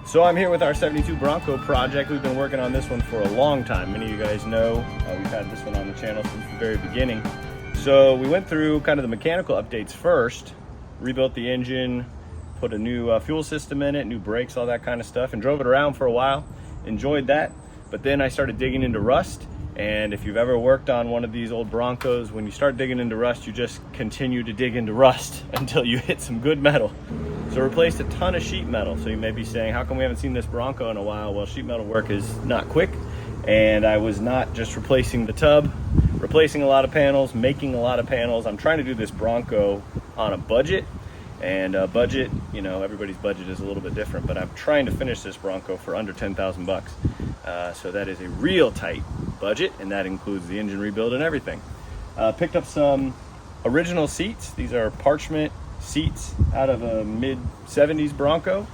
So I'm here with our 72 Bronco project. We've been working on this one for a long time. Many of you guys know we've had this one on the channel since the very beginning. So we went through kind of the mechanical updates first, rebuilt the engine, put a new fuel system in it, new brakes, all that kind of stuff, and drove it around for a while. Enjoyed that. But then I started digging into rust. And if you've ever worked on one of these old Broncos, when you start digging into rust, you just continue to dig into rust until you hit some good metal. So replaced a ton of sheet metal. So you may be saying, how come we haven't seen this Bronco in a while? Well, sheet metal work is not quick. And I was not just replacing the tub, replacing a lot of panels, making a lot of panels. I'm trying to do this Bronco on a budget. And budget, you know, everybody's budget is a little bit different, but I'm trying to finish this Bronco for under 10,000 bucks. So that is a real tight budget, and that includes the engine rebuild and everything. Picked up some original seats. These are parchment seats out of a mid-70s Bronco,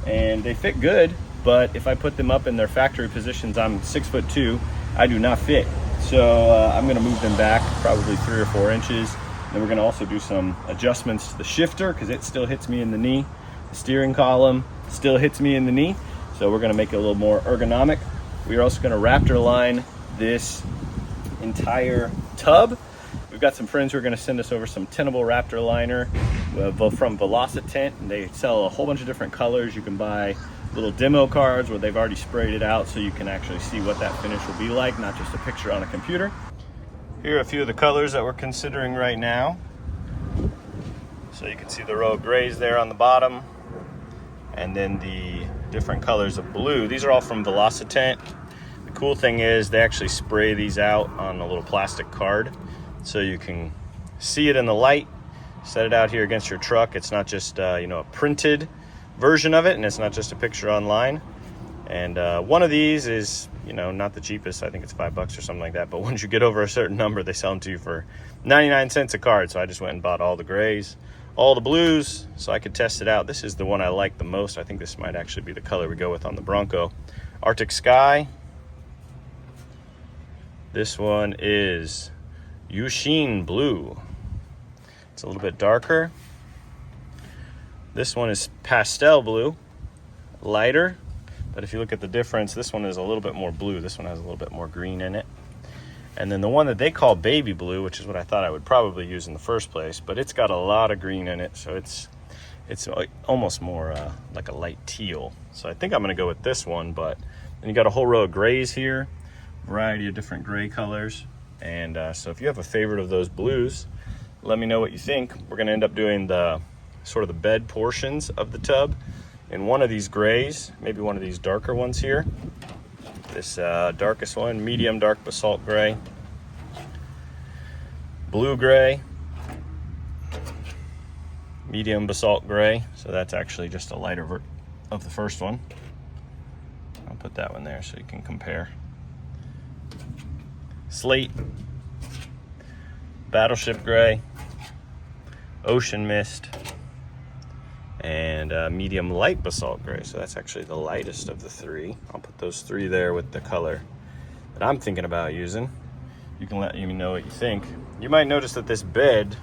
and they fit good, but if I put them up in their factory positions, I'm 6'2", I do not fit. So I'm gonna move them back probably 3 or 4 inches. Then we're gonna also do some adjustments to the shifter because it still hits me in the knee. The steering column still hits me in the knee. So we're gonna make it a little more ergonomic. We are also gonna Raptor line this entire tub. We've got some friends who are gonna send us over some tintable Raptor liner from Velocitint, and they sell a whole bunch of different colors. You can buy little demo cards where they've already sprayed it out so you can actually see what that finish will be like, not just a picture on a computer. Here are a few of the colors that we're considering right now. So you can see the row of grays there on the bottom, and then the different colors of blue. These are all from Velocitint. The cool thing is they actually spray these out on a little plastic card so you can see it in the light, set it out here against your truck. It's not just a printed version of it, and it's not just a picture online. And one of these is, not the cheapest. I think it's $5 or something like that. But once you get over a certain number, they sell them to you for 99 cents a card. So I just went and bought all the grays, all the blues, so I could test it out. This is the one I like the most. I think this might actually be the color we go with on the Bronco. Arctic Sky. This one is Yushin Blue. It's a little bit darker. This one is Pastel Blue, lighter. But if you look at the difference, this one is a little bit more blue. This one has a little bit more green in it. And then the one that they call baby blue, which is what I thought I would probably use in the first place, but it's got a lot of green in it, so it's almost more like a light teal. So I think I'm gonna go with this one, but then you got a whole row of grays here, variety of different gray colors. And so if you have a favorite of those blues, let me know what you think. We're gonna end up doing the sort of the bed portions of the tub in one of these grays, maybe one of these darker ones here. This darkest one, medium dark basalt gray, blue gray, medium basalt gray. So that's actually just a lighter of the first one. I'll put that one there so you can compare. Slate, battleship gray, ocean mist, and medium light basalt gray. So that's actually the lightest of the three. I'll put those three there with the color that I'm thinking about using. You can let me know what you think. You might notice that this bed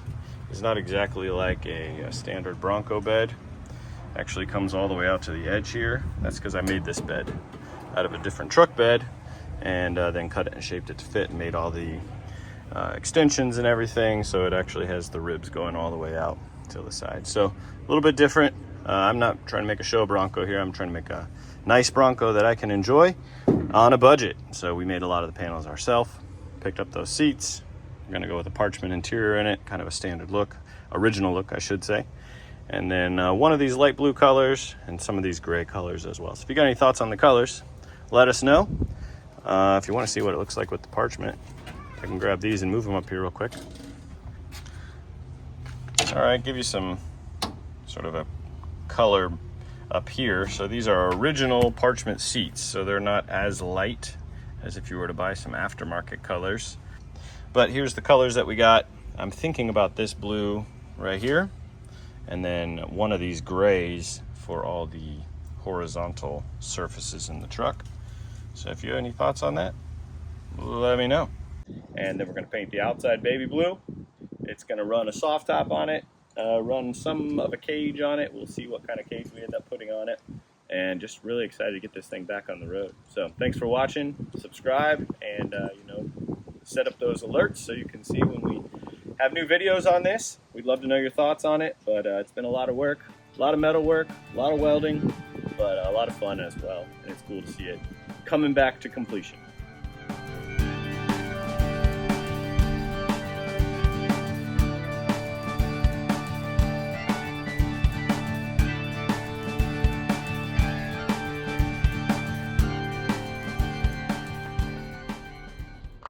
is not exactly like a standard Bronco bed. It actually comes all the way out to the edge here. That's because I made this bed out of a different truck bed and then cut it and shaped it to fit and made all the extensions and everything. So it actually has the ribs going all the way out to the side. So a little bit different. I'm not trying to make a show Bronco here. I'm trying to make a nice Bronco that I can enjoy on a budget. So we made a lot of the panels ourselves, picked up those seats. We're gonna go with a parchment interior in it, kind of a standard look, original look, I should say. And then one of these light blue colors and some of these gray colors as well. So if you got any thoughts on the colors, let us know. If you wanna see what it looks like with the parchment, I can grab these and move them up here real quick. All right, give you some sort of a color up here. So these are original parchment seats, so they're not as light as if you were to buy some aftermarket colors. But here's the colors that we got. I'm thinking about this blue right here, and then one of these grays for all the horizontal surfaces in the truck. So if you have any thoughts on that, let me know. And then we're gonna paint the outside baby blue. It's gonna run a soft top on it, run some of a cage on it. We'll see what kind of cage we end up putting on it. and just really excited to get this thing back on the road. So thanks for watching, subscribe, and set up those alerts so you can see when we have new videos on this. We'd love to know your thoughts on it, but it's been a lot of work, a lot of metal work, a lot of welding, but a lot of fun as well, and it's cool to see it coming back to completion.